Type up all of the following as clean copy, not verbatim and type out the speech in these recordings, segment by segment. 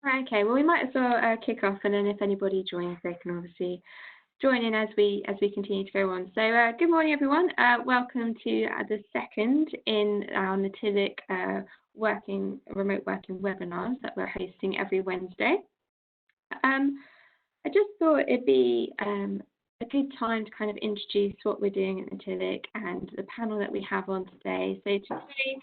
Okay, well, we might as well kick off, and then if anybody joins, they can obviously join in as we continue to go on. So good morning, everyone. Welcome to the second in our Natilik remote working webinars that we're hosting every Wednesday. I just thought it'd be a good time to kind of introduce what we're doing at Natilik and the panel that we have on today. So today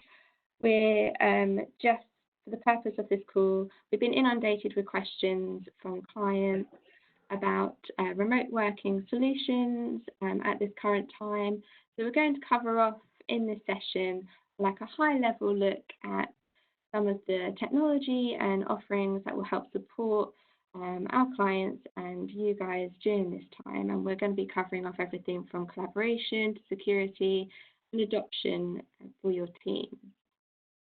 we're just for the purpose of this call, we've been inundated with questions from clients about remote working solutions at this current time. So we're going to cover off in this session like a high level look at some of the technology and offerings that will help support our clients and you guys during this time. And we're going to be covering off everything from collaboration to security and adoption for your team.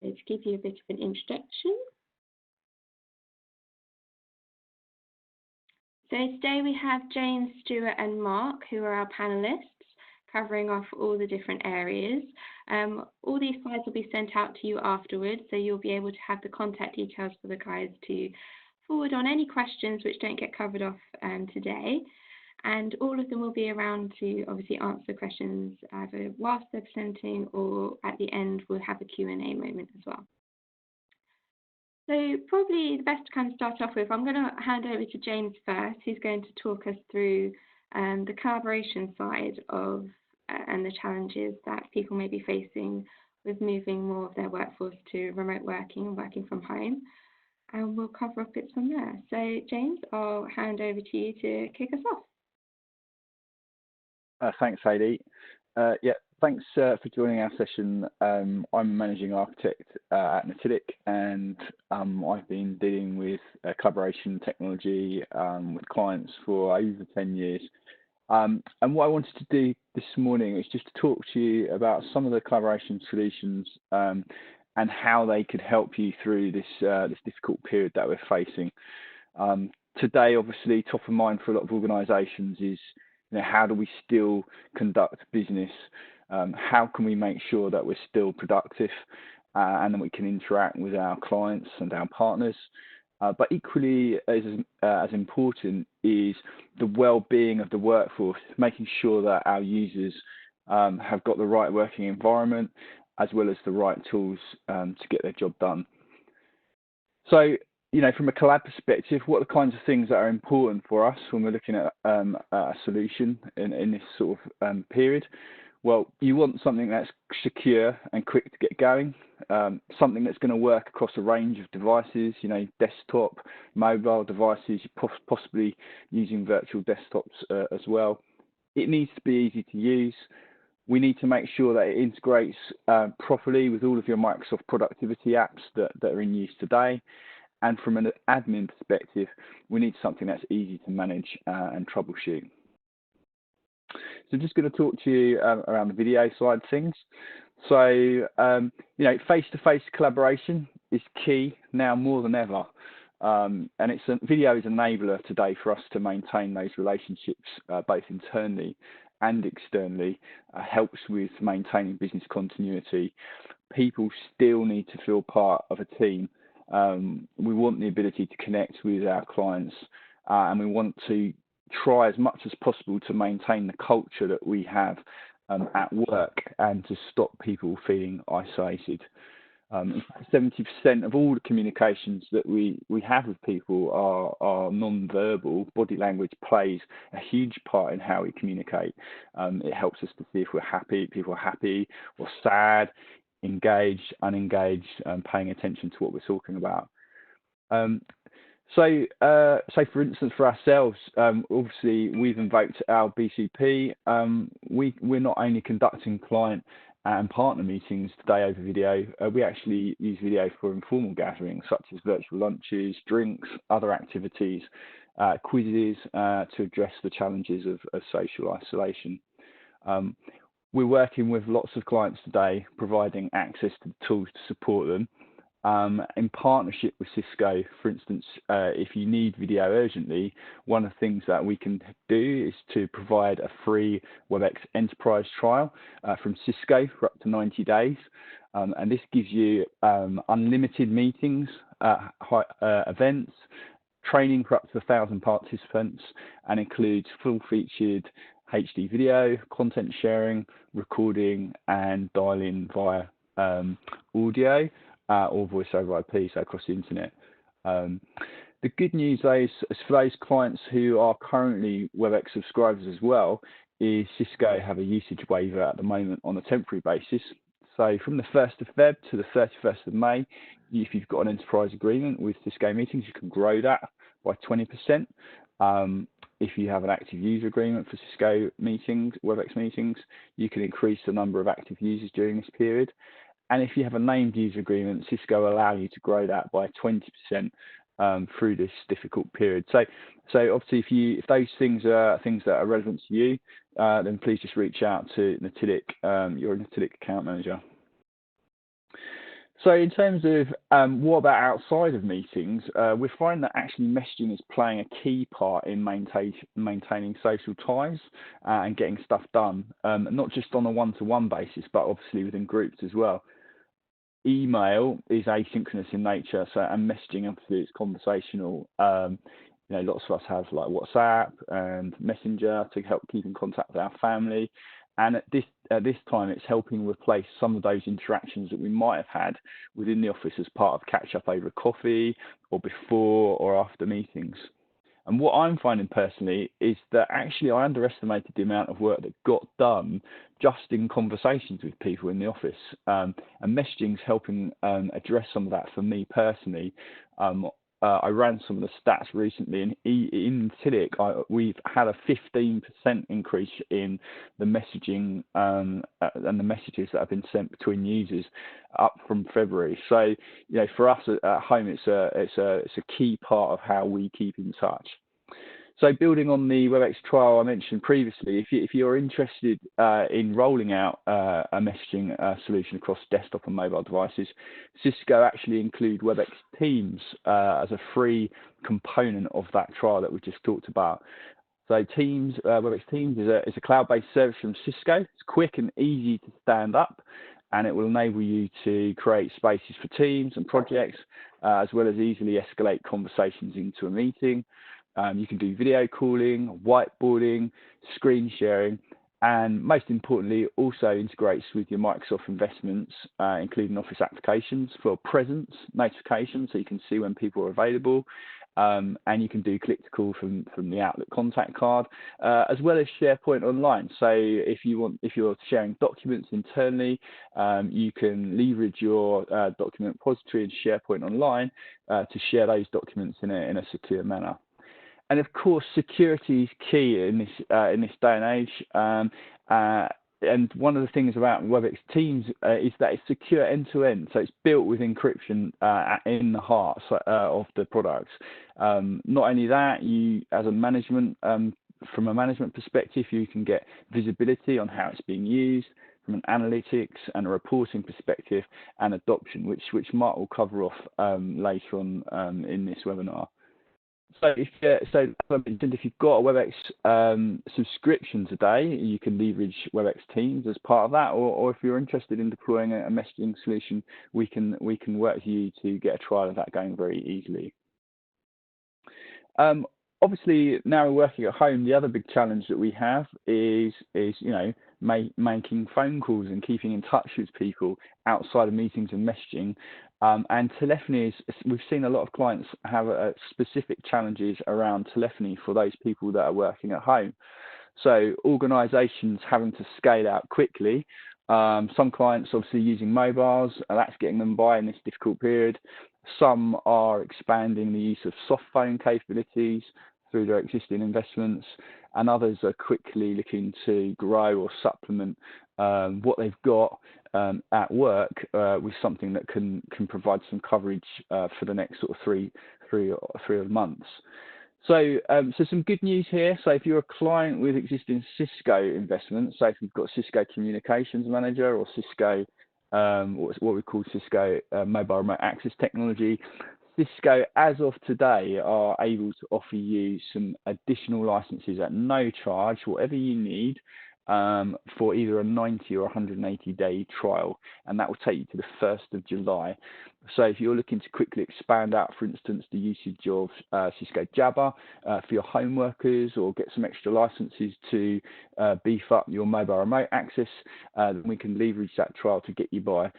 So to give you a bit of an introduction. So today we have James, Stuart and Mark, who are our panelists, covering off all the different areas. All these slides will be sent out to you afterwards, so you'll be able to have the contact details for the guys to forward on any questions which don't get covered off today. And all of them will be around to obviously answer the questions either whilst they're presenting or at the end we'll have a Q&A moment as well. So probably the best to kind of start off with, I'm going to hand over to James first, who's going to talk us through the collaboration side of and the challenges that people may be facing with moving more of their workforce to remote working and working from home. And we'll cover up bits from there. So James, I'll hand over to you to kick us off. Thanks, Heidi. Yeah, thanks for joining our session. I'm a managing architect at Natilik, and I've been dealing with collaboration technology with clients for over 10 years. And what I wanted to do this morning is just to talk to you about some of the collaboration solutions and how they could help you through this this difficult period that we're facing. Today, obviously, top of mind for a lot of organisations is, how do we still conduct business? How can we make sure that we're still productive and that we can interact with our clients and our partners? But equally as important is the well-being of the workforce, making sure that our users have got the right working environment as well as the right tools to get their job done. So, from a collab perspective, what are the kinds of things that are important for us when we're looking at a solution in this sort of period? Well, you want something that's secure and quick to get going, something that's going to work across a range of devices, desktop, mobile devices, possibly using virtual desktops as well. It needs to be easy to use. We need to make sure that it integrates properly with all of your Microsoft productivity apps that are in use today. And from an admin perspective, we need something that's easy to manage and troubleshoot. So I'm just going to talk to you around the video side of things. So, face-to-face collaboration is key now more than ever. And video is an enabler today for us to maintain those relationships both internally and externally, helps with maintaining business continuity. People still need to feel part of a team. We want the ability to connect with our clients and we want to try as much as possible to maintain the culture that we have at work and to stop people feeling isolated. 70% of all the communications that we have with people are non-verbal. Body language plays a huge part in how we communicate. It helps us to see if we're happy, people are happy or sad, engaged, unengaged, paying attention to what we're talking about. So for instance, for ourselves, obviously we've invoked our BCP. We're not only conducting client and partner meetings today over video, we actually use video for informal gatherings such as virtual lunches, drinks, other activities, quizzes to address the challenges of social isolation. We're working with lots of clients today, providing access to the tools to support them. In partnership with Cisco, for instance, if you need video urgently, one of the things that we can do is to provide a free WebEx Enterprise trial from Cisco for up to 90 days. And this gives you unlimited meetings, events, training for up to 1,000 participants, and includes full-featured HD video, content sharing, recording, and dial-in via audio or voice over IP, so across the internet. The good news is for those clients who are currently WebEx subscribers as well, is Cisco have a usage waiver at the moment on a temporary basis. So from the 1st of Feb to the 31st of May, if you've got an enterprise agreement with Cisco Meetings, you can grow that by 20%. If you have an active user agreement for Cisco Meetings, WebEx Meetings, you can increase the number of active users during this period. And if you have a named user agreement, Cisco will allow you to grow that by 20% through this difficult period. So obviously, if those things are things that are relevant to you, then please just reach out to Natilik, your Natilik account manager. So in terms of what about outside of meetings, we find that actually messaging is playing a key part in maintaining social ties and getting stuff done, not just on a one-to-one basis, but obviously within groups as well. Email is asynchronous in nature, so and messaging obviously is conversational. You know, lots of us have like WhatsApp and Messenger to help keep in contact with our family. And at this time, it's helping replace some of those interactions that we might have had within the office as part of catch up over coffee or before or after meetings. And what I'm finding personally is that actually I underestimated the amount of work that got done just in conversations with people in the office. And messaging is helping address some of that for me personally. I ran some of the stats recently, and in Natilik, we've had a 15% increase in the messaging and the messages that have been sent between users up from February. So, you know, for us at home, it's a key part of how we keep in touch. So building on the WebEx trial I mentioned previously, if you're interested in rolling out a messaging solution across desktop and mobile devices, Cisco actually include WebEx Teams as a free component of that trial that we just talked about. So Teams, WebEx Teams is a cloud-based service from Cisco. It's quick and easy to stand up, and it will enable you to create spaces for teams and projects, as well as easily escalate conversations into a meeting. You can do video calling, whiteboarding, screen sharing, and most importantly, also integrates with your Microsoft investments, including Office applications for presence notifications, so you can see when people are available. And you can do click to call from the Outlook contact card, as well as SharePoint Online. So if you're sharing documents internally, you can leverage your document repository in SharePoint Online to share those documents in a secure manner. And of course, security is key in this day and age. And one of the things about WebEx Teams is that it's secure end-to-end. So it's built with encryption in the heart of the products. Not only that, you, as a management, from a management perspective, you can get visibility on how it's being used from an analytics and a reporting perspective and adoption, which Mark will cover off later on in this webinar. So as I mentioned, if you've got a WebEx subscription today, you can leverage WebEx Teams as part of that, or if you're interested in deploying a messaging solution, we can work with you to get a trial of that going very easily. Obviously, now we're working at home, the other big challenge that we have is you know, making phone calls and keeping in touch with people outside of meetings and messaging. And telephony we've seen a lot of clients have specific challenges around telephony for those people that are working at home. So organisations having to scale out quickly. Some clients obviously using mobiles, and that's getting them by in this difficult period. Some are expanding the use of soft phone capabilities through their existing investments, and others are quickly looking to grow or supplement what they've got at work with something that can provide some coverage for the next sort of three months. So some good news here. So if you're a client with existing Cisco investments, so if you've got Cisco Communications Manager or Cisco, what we call Cisco Mobile Remote Access Technology, Cisco, as of today, are able to offer you some additional licenses at no charge, whatever you need, for either a 90 or 180-day trial, and that will take you to the 1st of July. So if you're looking to quickly expand out, for instance, the usage of Cisco Jabber for your home workers, or get some extra licenses to beef up your mobile remote access, then we can leverage that trial to get you by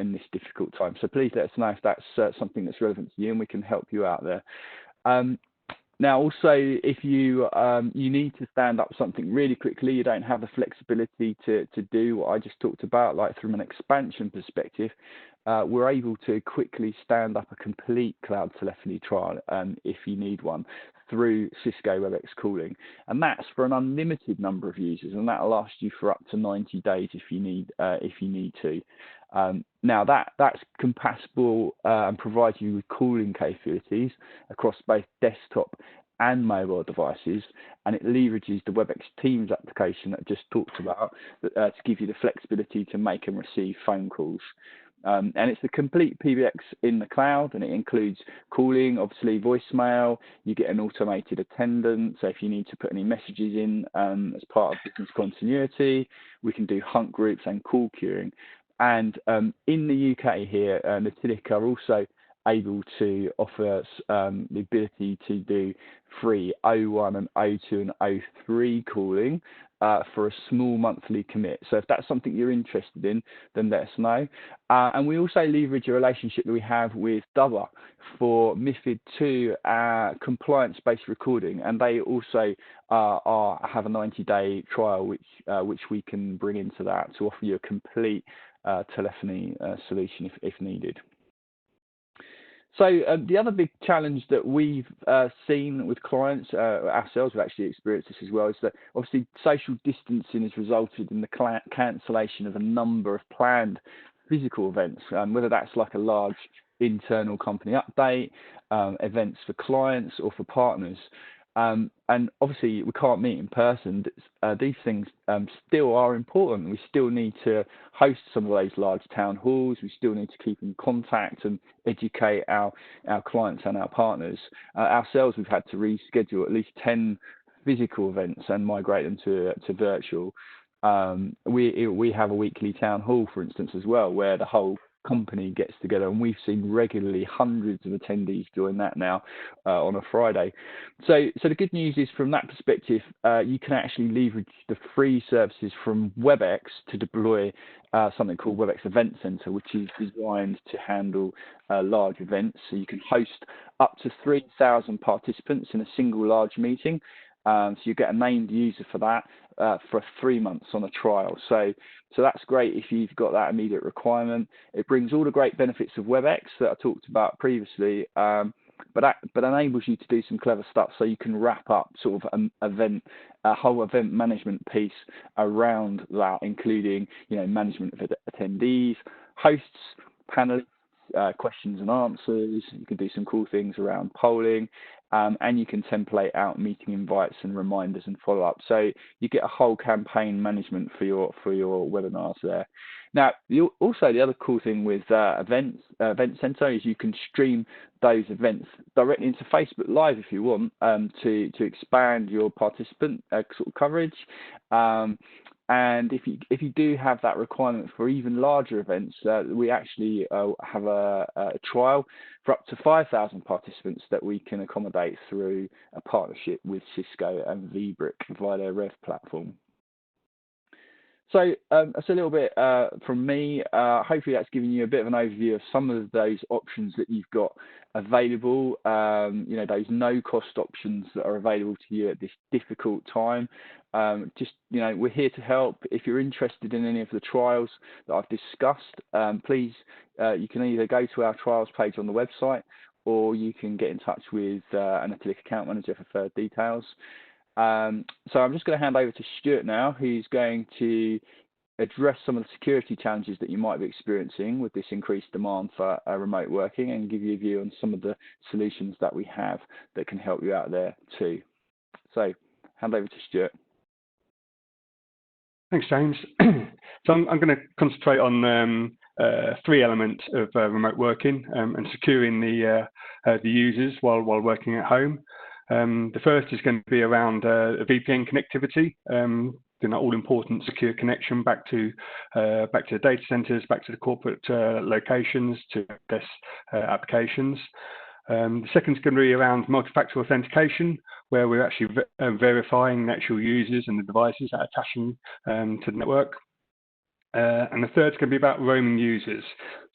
in this difficult time. So please let us know if that's something that's relevant to you, and we can help you out there. Now, also, if you you need to stand up something really quickly, you don't have the flexibility to do what I just talked about, like from an expansion perspective, we're able to quickly stand up a complete cloud telephony trial if you need one through Cisco WebEx calling, and that's for an unlimited number of users, and that'll last you for up to 90 days if you need to. Now that's compatible and provides you with calling capabilities across both desktop and mobile devices, and it leverages the WebEx Teams application that I just talked about to give you the flexibility to make and receive phone calls. And it's a complete PBX in the cloud, and it includes calling, obviously voicemail. You get an automated attendant, so if you need to put any messages in as part of business continuity, we can do hunt groups and call queuing. And in the UK here, Natilik are also able to offer the ability to do free O1 and O2 and O3 calling for a small monthly commit. So if that's something you're interested in, then let us know. And we also leverage a relationship that we have with Dubber for MiFID II compliance-based recording, and they also have a 90-day trial which we can bring into that to offer you a complete telephony solution if needed. So the other big challenge that we've seen with clients, ourselves we've actually experienced this as well, is that obviously social distancing has resulted in the cancellation of a number of planned physical events, whether that's like a large internal company update, events for clients or for partners. And obviously we can't meet in person. These things still are important. We still need to host some of those large town halls. We still need to keep in contact and educate our clients and our partners. Ourselves, we've had to reschedule at least 10 physical events and migrate them to virtual. We have a weekly town hall, for instance, as well, where the whole company gets together, and we've seen regularly hundreds of attendees join that now on a Friday. So the good news is, from that perspective, you can actually leverage the free services from WebEx to deploy something called WebEx Event Center, which is designed to handle large events. So you can host up to 3,000 participants in a single large meeting. So you get a named user for that for 3 months on a trial. So that's great if you've got that immediate requirement. It brings all the great benefits of WebEx that I talked about previously, but enables you to do some clever stuff. So you can wrap up sort of a whole event management piece around that, including management of attendees, hosts, panelists, questions and answers. You can do some cool things around polling, and you can template out meeting invites and reminders and follow up. So you get a whole campaign management for your webinars there. Now, also the other cool thing with Event Center is you can stream those events directly into Facebook Live if you want, to expand your participant sort of coverage. And if you do have that requirement for even larger events, we actually have a trial for up to 5,000 participants that we can accommodate through a partnership with Cisco and vBrick via their Rev platform. So that's a little bit from me. Hopefully that's given you a bit of an overview of some of those options that you've got available, those no-cost options that are available to you at this difficult time. We're here to help. If you're interested in any of the trials that I've discussed, please, you can either go to our trials page on the website, or you can get in touch with an Natilik account manager for further details. So I'm just going to hand over to Stuart now, who's going to address some of the security challenges that you might be experiencing with this increased demand for remote working, and give you a view on some of the solutions that we have that can help you out there too. So hand over to Stuart. Thanks, James. So I'm going to concentrate on 3 elements of remote working and securing the users while working at home. The first is going to be around VPN connectivity. that all-important secure connection back to the data centers, back to the corporate locations to access applications. The second is going to be around multi-factor authentication, where we're actually verifying the actual users and the devices that are attaching to the network. And the third is going to be about roaming users.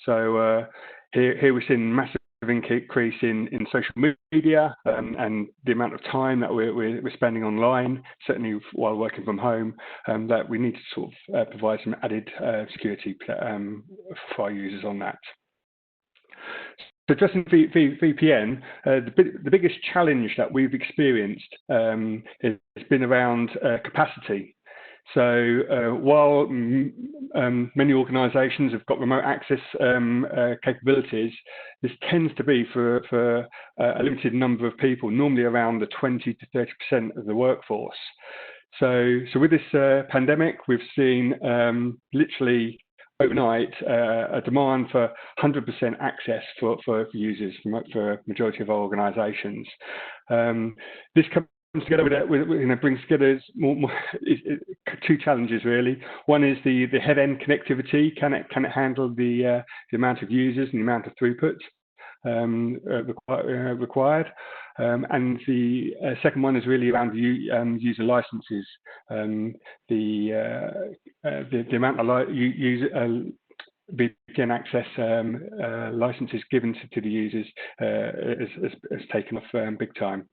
So here we're seeing massive increase in social media and the amount of time that we're spending online, certainly while working from home, that we need to sort of provide some added security for our users on that. So addressing VPN, the biggest challenge that we've experienced has been around capacity. So while many organisations have got remote access capabilities, this tends to be for a limited number of people, normally around the 20 to 30% of the workforce. So with this pandemic, we've seen literally overnight a demand for 100% access for users for a majority of our organisations. This comes together brings together two challenges really. One is the head-end connectivity. Can it handle the amount of users and the amount of throughput required? And the second one is really around user licenses. The amount of VPN access licenses given to the users has taken off big time.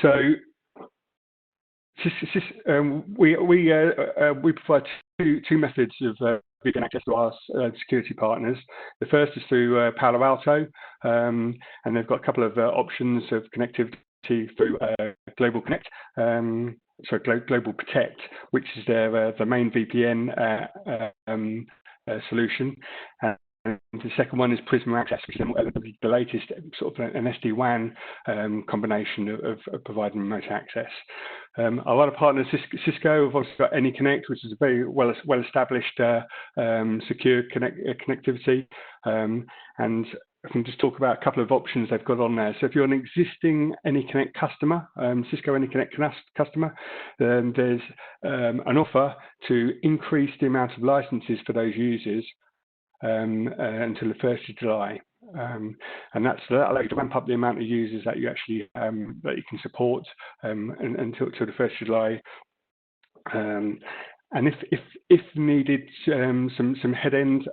So we provide two methods of VPN access to our security partners. The first is through Palo Alto, and they've got a couple of options of connectivity through Global Connect. Global Protect, which is the main VPN solution. And the second one is Prisma Access, which is the latest sort of an SD-WAN combination of providing remote access. Our other partner, Cisco, have also got AnyConnect, which is a very well-established secure connectivity. And I can just talk about a couple of options they've got on there. So if you're an existing AnyConnect customer, Cisco AnyConnect customer, then there's an offer to increase the amount of licenses for those users until the 1st of July. And that allows you to ramp up the amount of users that you actually that you can support until the 1st of July. And if needed some head-end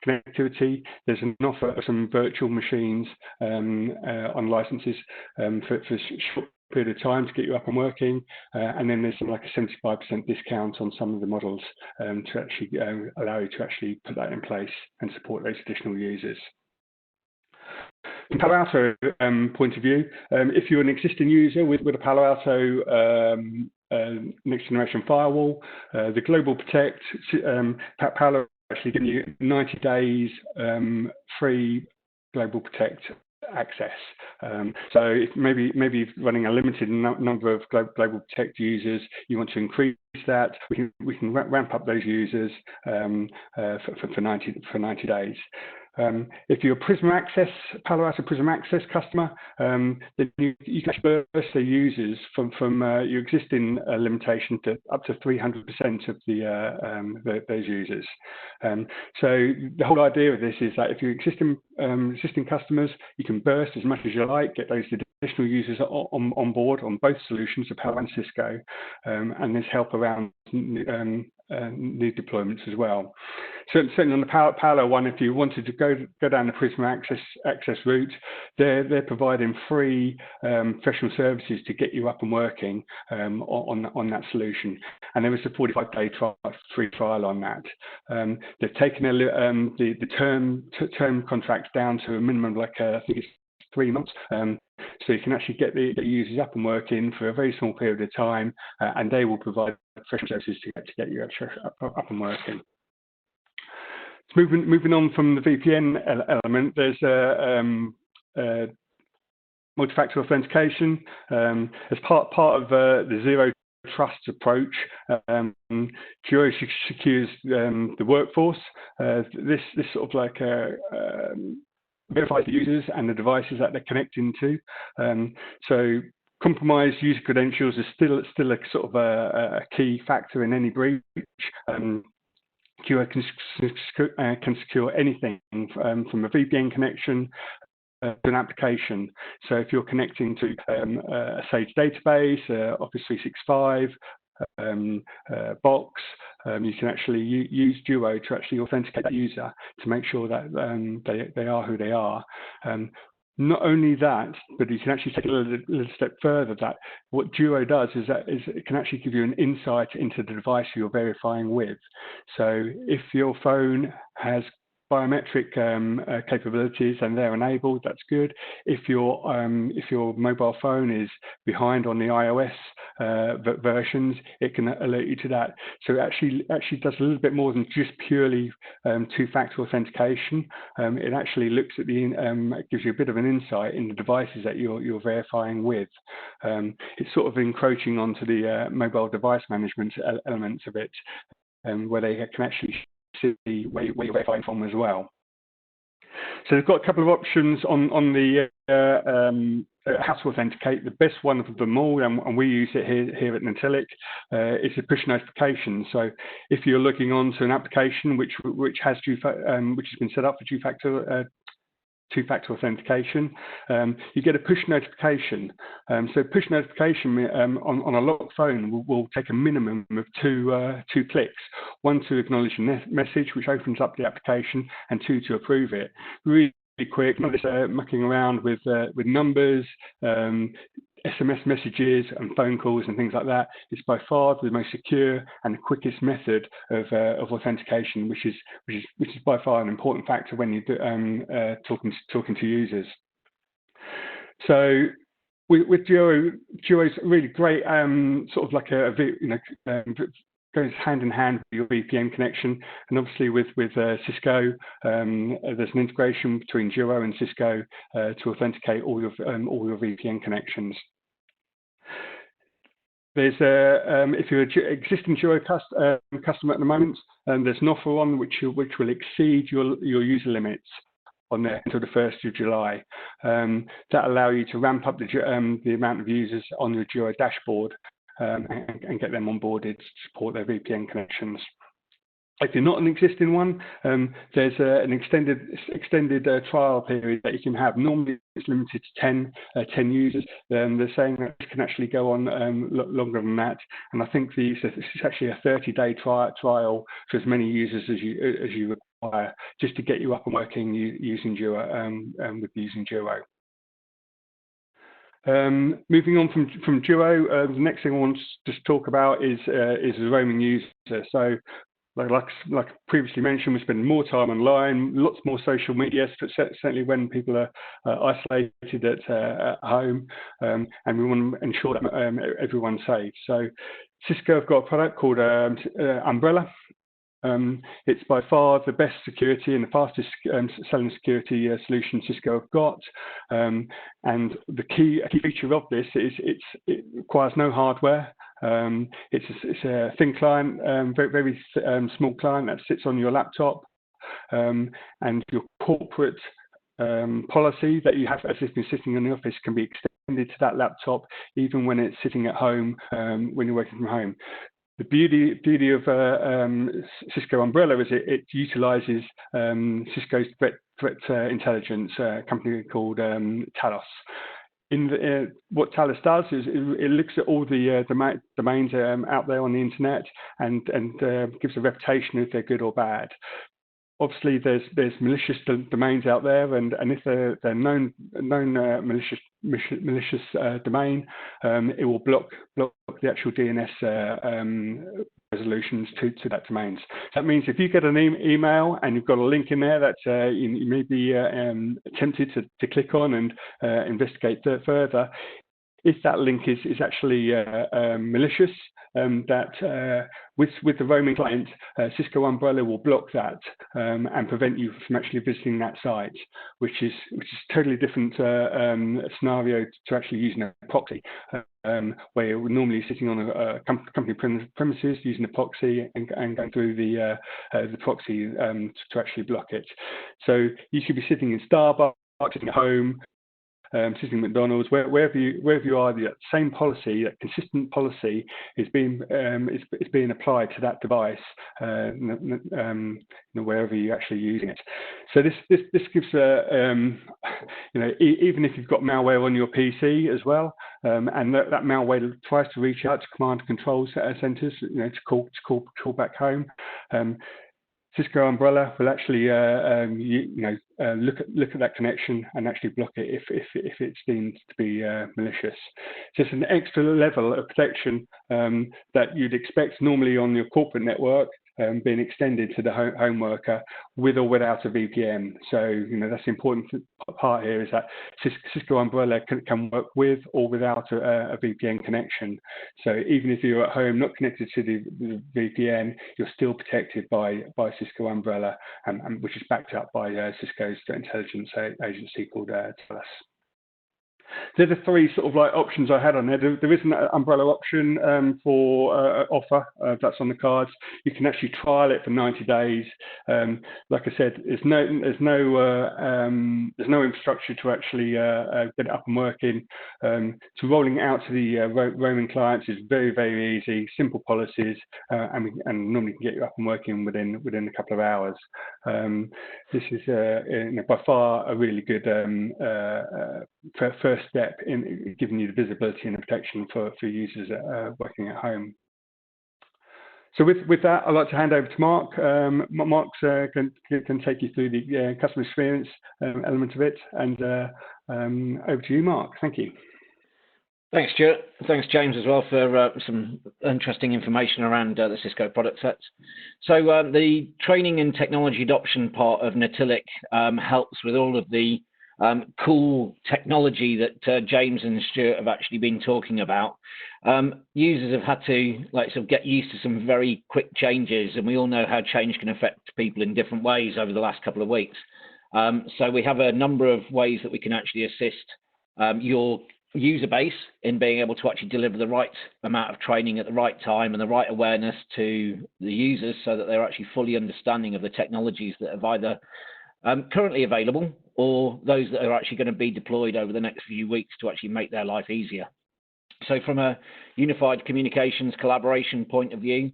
connectivity, there's an offer of some virtual machines on licenses for a short period of time to get you up and working, and then there's like a 75% discount on some of the models to actually allow you to actually put that in place and support those additional users. From Palo Alto point of view, if you're an existing user with a Palo Alto next generation firewall, the Global Protect, Palo actually giving you 90 days free Global Protect access. So if maybe running a limited number of Global Protect users, you want to increase that, we can ramp up those users for 90 days. If you're a Prisma Access, Palo Alto Prisma Access customer, then you can actually burst the users from your existing limitation to up to 300% of those users. So the whole idea of this is that if you're existing customers, you can burst as much as you like, get those additional users on board on both solutions, of Palo and Cisco, and there's help around new deployments as well. Certainly on the Palo one, if you wanted to go down the Prisma access route, they're providing free professional services to get you up and working on that solution. And there was a 45-day free trial on that. They've taken the term contracts down to a minimum of I think it's 3 months. So you can actually get the users up and working for a very small period of time, and they will provide professional services to get you up and working. So moving on from the VPN element, there's multi-factor authentication as part of the zero trust approach. Geo secures the workforce. This sort of like verifies the users and the devices that they're connecting to. So Compromised user credentials is still a sort of a key factor in any breach. Duo can secure anything from a VPN connection to an application. So if you're connecting to a Sage database, Office 365, Box, you can actually use Duo to actually authenticate that user to make sure that they are who they are. Not only that, but you can actually take it a little step further. That what Duo does is it can actually give you an insight into the device you're verifying with. So if your phone has biometric capabilities and they're enabled, that's good. If your mobile phone is behind on the iOS versions, it can alert you to that. So it actually does a little bit more than just purely two-factor authentication. It actually looks at it gives you a bit of an insight in the devices that you're verifying with. It's sort of encroaching onto the mobile device management elements of it, where they can actually see where you're verifying from as well. So they've got a couple of options on the how to authenticate. The best one of them all, and we use it here at Natilik, is a push notification. So if you're looking onto an application which has been set up for two-factor authentication, you get a push notification. So push notification on a locked phone will take a minimum of two clicks. One to acknowledge the message, which opens up the application, and two to approve it. Really quick, not just mucking around with numbers, SMS messages and phone calls and things like that. It's by far the most secure and the quickest method of authentication, which is by far an important factor when you're talking to users. So with Duo is really great, sort of like goes hand in hand with your VPN connection, and obviously with Cisco, there's an integration between Duo and Cisco to authenticate all your VPN connections. There's if you're an existing Duo customer at the moment, there's an offer on which will exceed your user limits on there until the 1st of July. That allow you to ramp up the amount of users on your Duo dashboard and get them onboarded to support their VPN connections. If you're not an existing one, there's an extended trial period that you can have. Normally, it's limited to 10 users. They're saying that it can actually go on longer than that. And I think this is actually a 30-day trial for as many users as you require, just to get you up and working using Duo. Duo. Moving on from Duo, the next thing I want to just talk about is the roaming user. So, like previously mentioned, we spend more time online, lots more social media, certainly when people are isolated at home, and we want to ensure that everyone's safe. So Cisco have got a product called Umbrella. It's by far the best security and the fastest selling security solution Cisco have got. And the key feature of this is it requires no hardware. It's a thin client, very small client that sits on your laptop, and your corporate policy that you have as if you're sitting in the office can be extended to that laptop even when it's sitting at home, when you're working from home. The beauty of Cisco Umbrella is it utilizes Cisco's threat intelligence company called Talos. What Talos does is it looks at all the domains out there on the internet and gives a reputation if they're good or bad. Obviously, there's malicious domains out there, and if they're known malicious domain, it will block the actual DNS resolutions to that domain. So that means if you get an email and you've got a link in there that you may be tempted to click on and investigate further, if that link is actually malicious, that with the roaming client, Cisco Umbrella will block that and prevent you from actually visiting that site, which is totally different scenario to actually using a proxy, where you're normally sitting on a company premises using a proxy and going through the proxy to actually block it. So you could be sitting in Starbucks, sitting at home, sitting at McDonald's, wherever you are, that same policy, that consistent policy is being applied to that device, wherever you're actually using it. So this gives even if you've got malware on your PC as well, and that malware tries to reach out to command and control centers, to call back home. Cisco Umbrella will actually look at that connection and actually block it if it's deemed to be malicious. So it's an extra level of protection that you'd expect normally on your corporate network, being extended to the home worker with or without a VPN. So that's the important part here, is that Cisco Umbrella can work with or without a VPN connection. So even if you're at home not connected to the VPN, you're still protected by Cisco Umbrella, which is backed up by Cisco's intelligence agency called TELUS. They're the three sort of like options I had on there. There is an umbrella option for offer that's on the cards. You can actually trial it for 90 days. Like I said, there's no infrastructure to actually get it up and working. So rolling it out to the roaming clients is very, very easy. Simple policies, and normally can get you up and working within a couple of hours. This is by far a really good first step in giving you the visibility and the protection for users working at home. So with that, I'd like to hand over to Mark. Mark can take you through the customer experience element of it, and over to you, Mark. Thank you. Thanks, Stuart. Thanks, James, as well, for some interesting information around the Cisco product sets. So the training and technology adoption part of Natilik helps with all of the cool technology that James and Stuart have actually been talking about. Users have had to sort of get used to some very quick changes, and we all know how change can affect people in different ways over the last couple of weeks. So we have a number of ways that we can actually assist your user base in being able to actually deliver the right amount of training at the right time and the right awareness to the users, so that they're actually fully understanding of the technologies that have either currently available or those that are actually going to be deployed over the next few weeks to actually make their life easier. So from a unified communications collaboration point of view,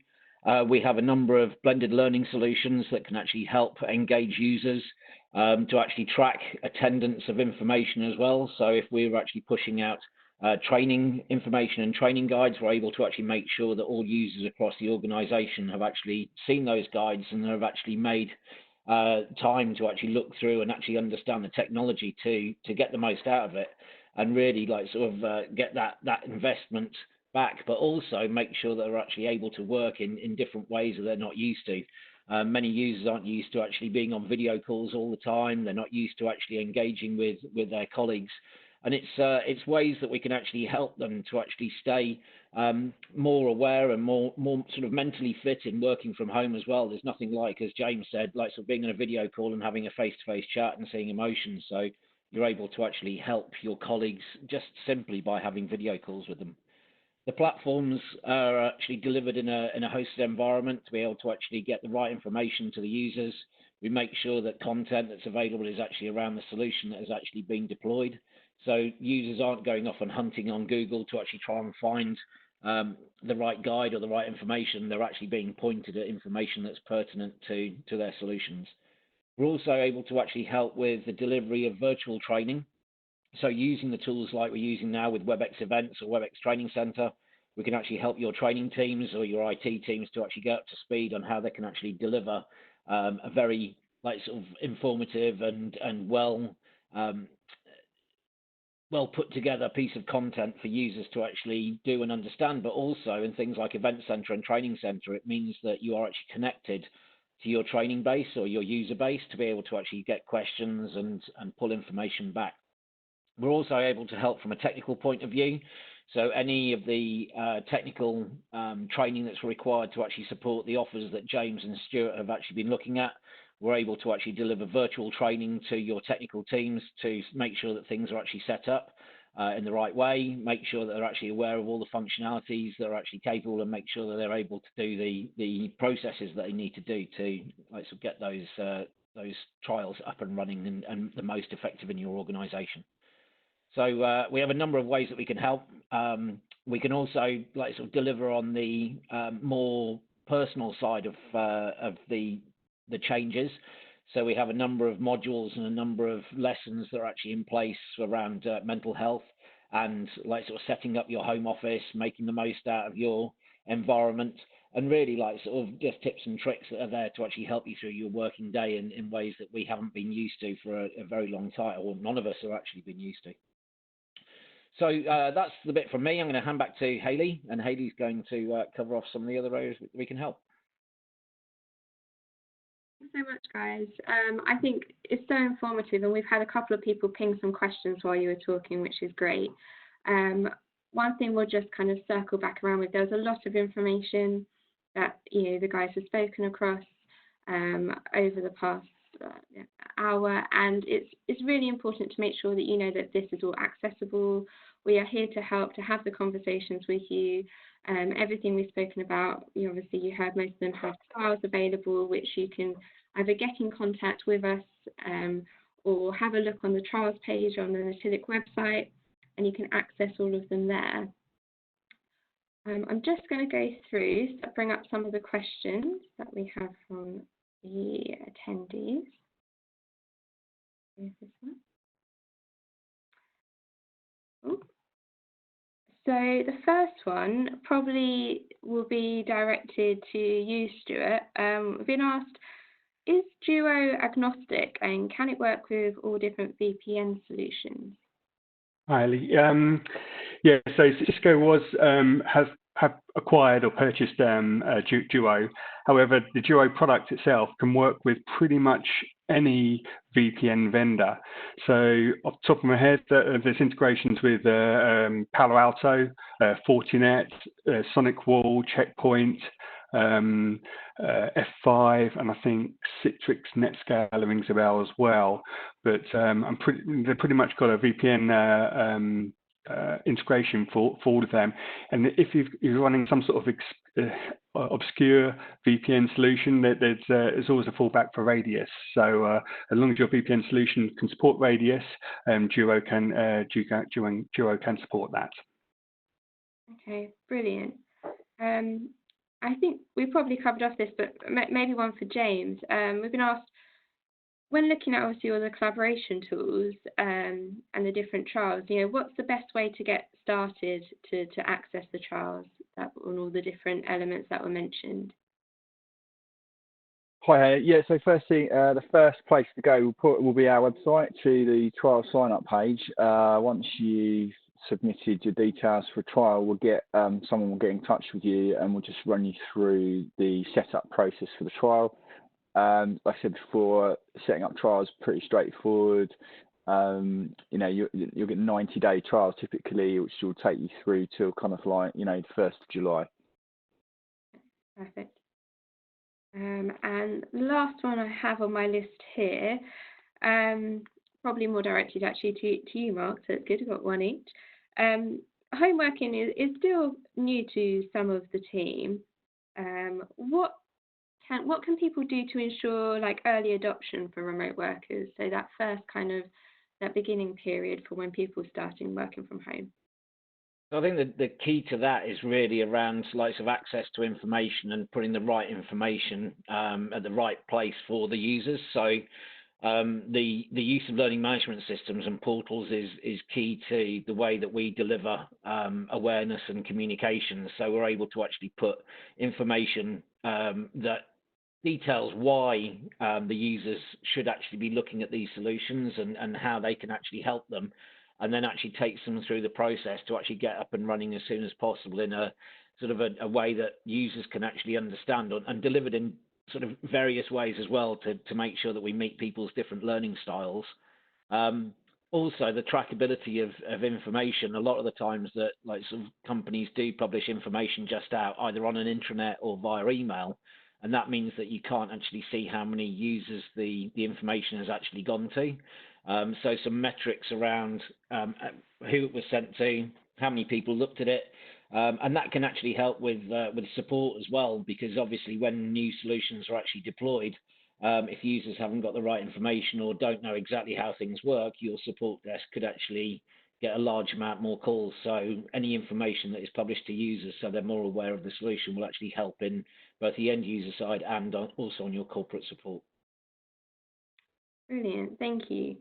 we have a number of blended learning solutions that can actually help engage users to actually track attendance of information as well. So if we're actually pushing out training information and training guides, we're able to actually make sure that all users across the organization have actually seen those guides and have actually made time to actually look through and actually understand the technology to get the most out of it, and really get that investment back, but also make sure that they're actually able to work in different ways that they're not used to. Many users aren't used to actually being on video calls all the time. They're not used to actually engaging with their colleagues. And it's ways that we can actually help them to actually stay more aware and more sort of mentally fit in working from home as well. There's nothing like, as James said, sort of being on a video call and having a face-to-face chat and seeing emotions. So you're able to actually help your colleagues just simply by having video calls with them. The platforms are actually delivered in a hosted environment to be able to actually get the right information to the users. We make sure that content that's available is actually around the solution that has actually been deployed. So users aren't going off and hunting on Google to actually try and find the right guide or the right information. They're actually being pointed at information that's pertinent to their solutions. We're also able to actually help with the delivery of virtual training. So using the tools like we're using now with WebEx Events or WebEx Training Center, we can actually help your training teams or your IT teams to actually get up to speed on how they can actually deliver a very sort of informative and well put together piece of content for users to actually do and understand. But also in things like Event Center and Training Center, it means that you are actually connected to your training base or your user base to be able to actually get questions and pull information back. We're also able to help from a technical point of view. So any of the technical training that's required to actually support the offers that James and Stuart have actually been looking at, we're able to actually deliver virtual training to your technical teams to make sure that things are actually set up in the right way, make sure that they're actually aware of all the functionalities that are actually capable, and make sure that they're able to do the processes that they need to do to get those trials up and running and the most effective in your organization. So we have a number of ways that we can help. We can also like sort of deliver on the more personal side of the changes. So we have a number of modules and a number of lessons that are actually in place around mental health and like sort of setting up your home office, making the most out of your environment, and really like sort of just tips and tricks that are there to actually help you through your working day in ways that we haven't been used to for a very long time, or none of us have actually been used to. So that's the bit from me. I'm going to hand back to Hayley, and Hayley's going to cover off some of the other areas we can help. Thanks so much, guys. I think it's so informative, and we've had a couple of people ping some questions while you were talking, which is great. One thing we'll just kind of circle back around with, there was a lot of information that the guys have spoken across over the past hour, and it's really important to make sure that you know that this is all accessible. We are here to help, to have the conversations with you. Everything we've spoken about, obviously you heard most of them have trials available, which you can either get in contact with us or have a look on the trials page on the Natilik website, and you can access all of them there. I'm just going to go through, bring up some of the questions that we have from the attendees. Here's this one. Oh. So the first one probably will be directed to you, Stuart. We've been asked, is Duo agnostic and can it work with all different VPN solutions? Highly. Yeah, so Cisco have acquired or purchased Duo. However, the Duo product itself can work with pretty much any VPN vendor. So off the top of my head, there's integrations with Palo Alto, Fortinet, Sonic Wall, Checkpoint, F5, and I think Citrix Netscaler rings a bell as well. But they've pretty much got a VPN integration for all of them. And if you're running some sort of obscure VPN solution, there's always a fallback for Radius. So as long as your VPN solution can support Radius, Duo can support that. Okay, brilliant. I think we probably covered off this, but maybe one for James. We've been asked, when looking at obviously all the collaboration tools and the different trials, what's the best way to get started to access the trials on all the different elements that were mentioned? Hi, yeah, so firstly, the first place to go will be our website, to the trial sign-up page. Once you've submitted your details for a trial, we'll get someone will get in touch with you, and we'll just run you through the setup process for the trial. Like I said before, setting up trials pretty straightforward. You'll get 90-day trials typically, which will take you through till kind of like the 1st of July. Perfect. And the last one I have on my list here, probably more directed actually to you, Mark, so it's good, we've got one each. Home working is still new to some of the team. What can people do to ensure like early adoption for remote workers? So that first kind of that beginning period for when people are starting working from home. I think that the key to that is really around lots of access to information and putting the right information at the right place for the users. So the use of learning management systems and portals is key to the way that we deliver awareness and communication. So we're able to actually put information that details why the users should actually be looking at these solutions and how they can actually help them, and then actually takes them through the process to actually get up and running as soon as possible in a sort of a way that users can actually understand, and delivered in sort of various ways as well to make sure that we meet people's different learning styles. Also, the trackability of information. A lot of the times that like some companies do publish information just out either on an intranet or via email, and that means that you can't actually see how many users the information has actually gone to. So some metrics around who it was sent to, how many people looked at it, and that can actually help with support as well, because obviously when new solutions are actually deployed, if users haven't got the right information or don't know exactly how things work, your support desk could actually get a large amount more calls. So any information that is published to users so they're more aware of the solution will actually help in both the end user side and also on your corporate support. Brilliant, thank you.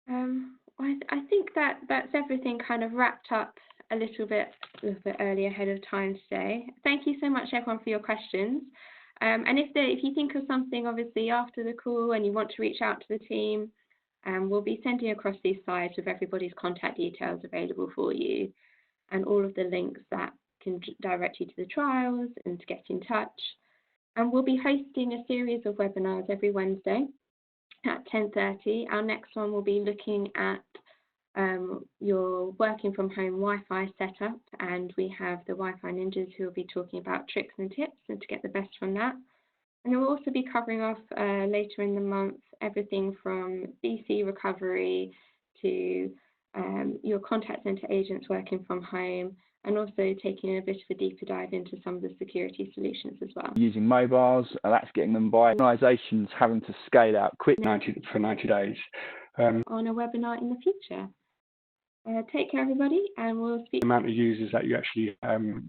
I think that's everything kind of wrapped up a little bit early ahead of time today. Thank you so much, everyone, for your questions. And if you think of something, obviously, after the call and you want to reach out to the team, we'll be sending across these slides with everybody's contact details available for you and all of the links that can direct you to the trials and to get in touch. And we'll be hosting a series of webinars every Wednesday at 10:30. Our next one will be looking at your working from home Wi-Fi setup, and we have the Wi-Fi ninjas who will be talking about tricks and tips and to get the best from that. And we'll also be covering off later in the month everything from BC recovery to your contact center agents working from home, and also taking a bit of a deeper dive into some of the security solutions as well. Using mobiles, that's getting them by. Organisations having to scale out quickly for 90 days. On a webinar in the future. Take care, everybody, and we'll speak. The amount of users that you actually